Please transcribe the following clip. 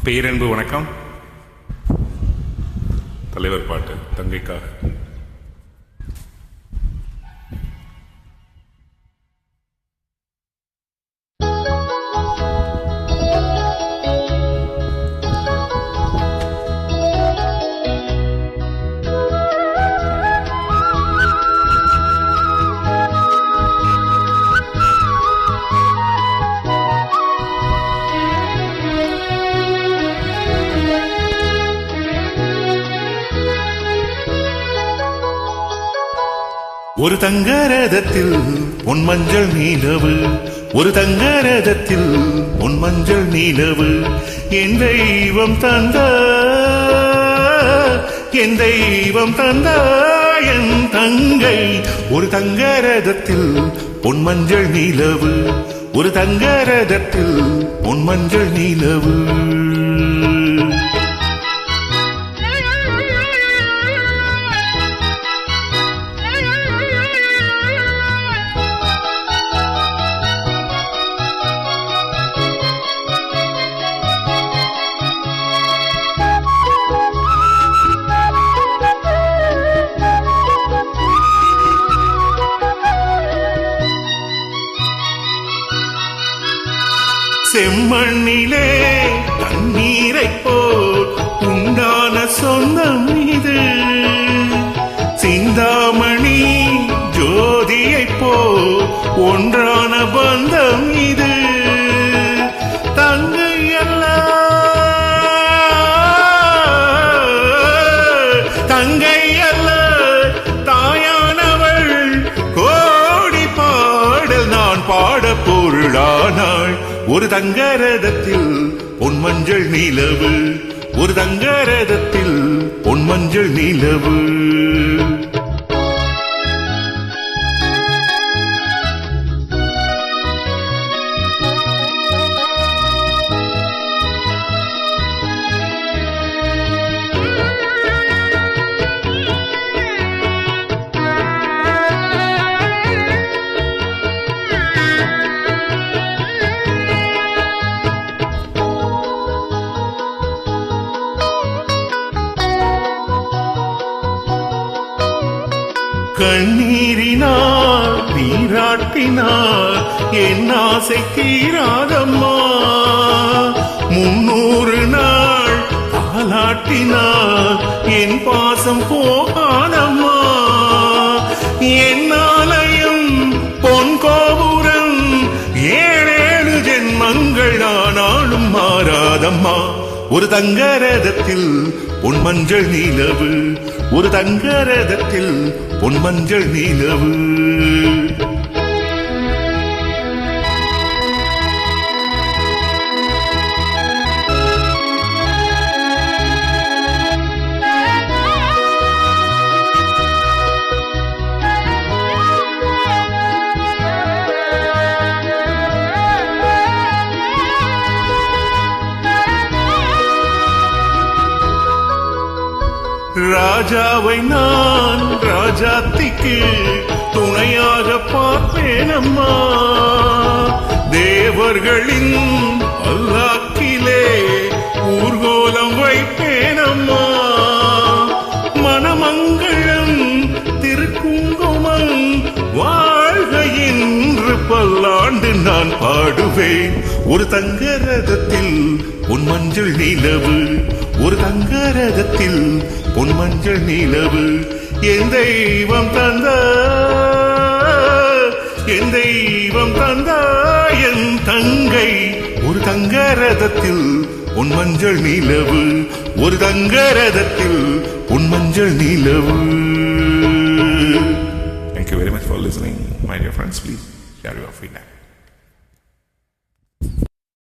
பேரன்பு வணக்கம். தலைவர் பாட்டு தங்கைக்காக. ஒரு தங்கரதத்தில் பொன் மஞ்சள் நீலவு, ஒரு தங்கரதத்தில் பொன் மஞ்சள் நீலவு, என் தெய்வம் தந்தா, என் தெய்வம் தந்தா என் தங்கை. ஒரு தங்கரதத்தில் பொன் மஞ்சள் நீலவு, ஒரு தங்கரதத்தில் பொன் மஞ்சள் நீலவு. செம்மண்ணிலே தண்ணீரை போல் உண்டான சொந்தம் இது, சிந்தாமணி ஜோதியை போல் ஒன்றான பந்தம் இது. தங்கை அல்ல, தங்கை அல்ல தாயானவள், கோடி பாடல் நான் பாட பொருளானாள். ஒரு தங்கரதத்தில் பொன் மஞ்சள் நீலவு, ஒரு தங்கரதத்தில் பொன் மஞ்சள் நீலவு. கண்ணீரினால் நீராட்டினார் என் ஆசை தீராதம்மா, 300 நாள் தாலாட்டினார் என் பாசம் போகாதம்மா. என் ஆலயம் பொன் கோபுரம் 7 ஜென்மங்கள் ஆனாலும் மாறாதம்மா. ஒரு தங்கரதத்தில் பொன் மஞ்சள் நீலவு, ஒரு தங்கரதத்தில் பொன் மஞ்சள் நீலவு. ராஜாவை நான் ராஜாத்திக்கு துணையாக பார்ப்பேனம்மா, தேவர்களின் அல்லாக்கிலே ஊர்கோலம் வைப்பேனம்மா. மணமங்களம் திருக்குங்குமம் வாழ்க என்று பல்லாண்டு நான் பாடுவேன். ஒரு தங்கரதத்தில் பொன் மஞ்சள் நீலவு, ஒரு தங்கரதத்தில் பொன் மஞ்சள் நீலவு, என் தெய்வம் தந்தா, என் தெய்வம் தந்தா என் தங்கை. ஒரு தங்கரதத்தில் பொன் மஞ்சள் நீலவு, ஒரு தங்கரதத்தில் பொன் மஞ்சள் நீலவு. Thank you very much for listening. My dear friends, please share your feedback.